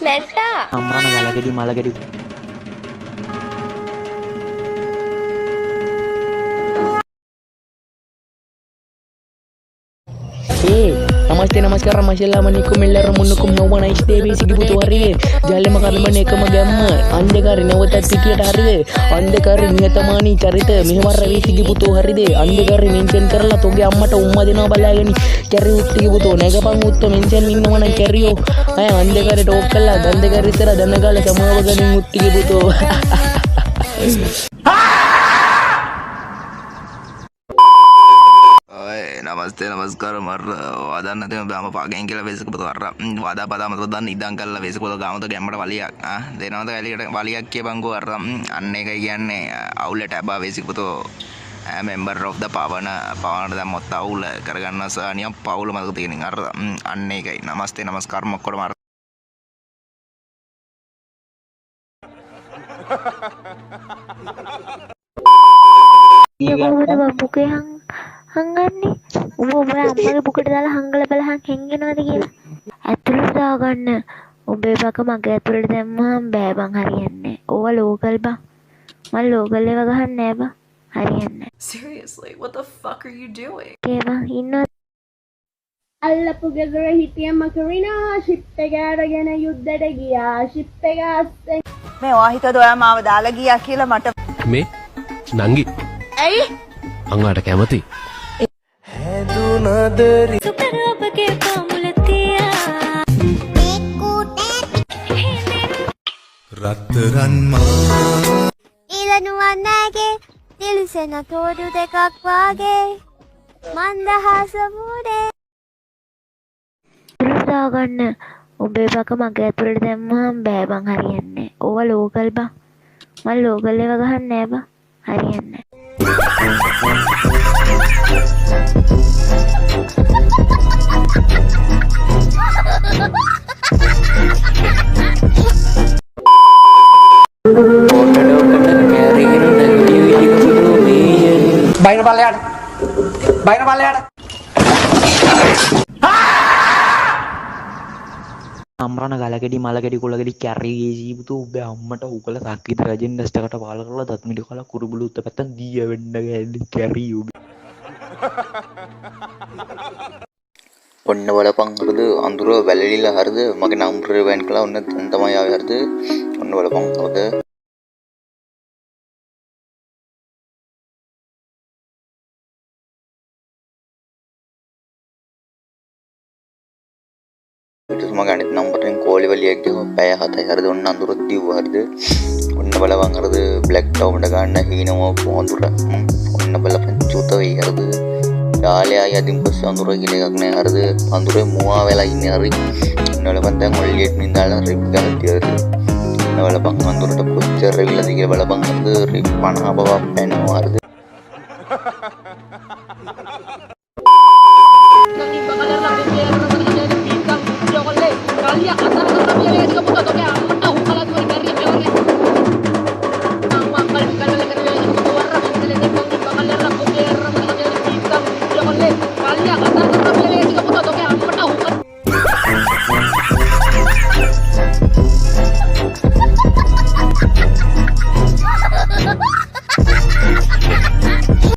නැට්ටා අම්රණ ගලගෙඩි මලගෙඩි नमस्ते नमस्कार Assalamualaikum warahmatullahi wabarakatuh dewi sigi butuh hari jalan makan mana ke magama ande kari nawata tiket hari ande kari niyatamani carita mehwar ravi sigi butuh hari de ande kari mention කරලා තෝගේ අම්මට උම්මා දෙනවා බලාගෙන කැරි උත්තිගේ පුතෝ නැගපන් උත්තෝ mention ඉන්නව නම් කැරියෝ අය ande kari talk කළා ගන්ද kari ඉතර දන්න ගාලා සමාව ගනින් උත්තිගේ පුතෝ नमस्ते नमस्कार मर वादा नते दाम पाගෙන් කියලා වෙසකපත අර වාදා පදා මත දන්න ඉඳන් කළා වෙසකපත ගාමත ගැම්මට වලියක් දෙනවද වැලියට වලියක් කියපන්කෝ අර අන්න එකයි කියන්නේ අවුලට ඇබා වෙසකපතෝ member of the පවන දැන් මොත් අවුල කරගන්න සානියක් පවුල මතක තියෙනින් අර අන්න එකයි නමස්තේ නමස්කාර මොක්කොම අර ya කොහොමද බබුගේ හංගන්නේ උඹ අම්මගේ බුකට දාලා හංගලා බලහන් හෙන්ගෙනවද කියලා ඇතුළට දාගන්න උඹේ බක මගේ ඇතුළට දැම්මම බෑ බං හරියන්නේ ඕවා ලෝකල් බං මම ලෝකල් ඒවා ගහන්නේ නෑ බං හරියන්නේ Seriously, what the fuck are you doing? ඒ බං ඉන්නවද අල්ලපු ගෙදර හිටිය මකරිනා ෂිප් එක අරගෙන යුද්ධයට ගියා ෂිප් එක අස්සේ මේ ඔයා හිතද ඔයා මාව දාලා ගියා කියලා මට මේ නංගි ඇයි අංගාට කැමති සුපර් ඔබගේ පාමුල තියා රත්තරන් මා ඉලනුවන්නගේ දිල්සෙන තෝඩු දෙකක් වාගේ මන්දහස මුඩේ දාගන්න උඹේ බක මගේ ඇතුළට දැම්මම බෑ බං හරියන්නේ ඕවා ලෝකල් බං මම ලෝකල් ඒවා ගහන්නේ නෑ බං හරියන්නේ බයින පල්ලයට බයින පල්ලයට අම්රණ ගලගෙඩි මලගෙඩි කුලගෙඩි කැරි ගේසි පුතෝ ඔබේ අම්මට උකල සක්විත රජෙන් දැස්ටකට පාල කරලා දත් මිඩි කලා කුරුබුළු උත්ත පැත්තෙන් දීය වෙන්න ගෑන්නේ කැරි ඔබේ ඔන්න බලපන් හරිද අඳුර වැලලිලා හරිද මගේ නම්බරේ වයින් කළා ඔන්න දැන් තමයි ආවේ හරිද ඔන්න බලපන් හරිද ඊට මගේ අනිත් නම්බරෙන් කෝල් වලියක් ගිහුවා පැය 7යි හරිද ඔන්න අඳුරත් දිව්වා හරිද ඔන්න බලපන් හරිද බ්ලැක් ටවුන්ට ගන්න හීනම අඳුර ඔන්න බලපන් චුත වෙයි හරිද යාලයා යදින් පස්සේ අඳුර කියලා එකක් නෑ හරිද අඳුරේ මුවා වෙලා ඉන්නේ හරි ඔන්න බලපන් දැන් ඔල්ලියෙත් නින්දාලා රිප් ගන්න තියලා ඔන්න බලපන් අඳුරට කොච්චර රෙවිලාද කියලා බලපන් හරිද රිප් 50 බවක් පැනනවා හරිද Kalian akan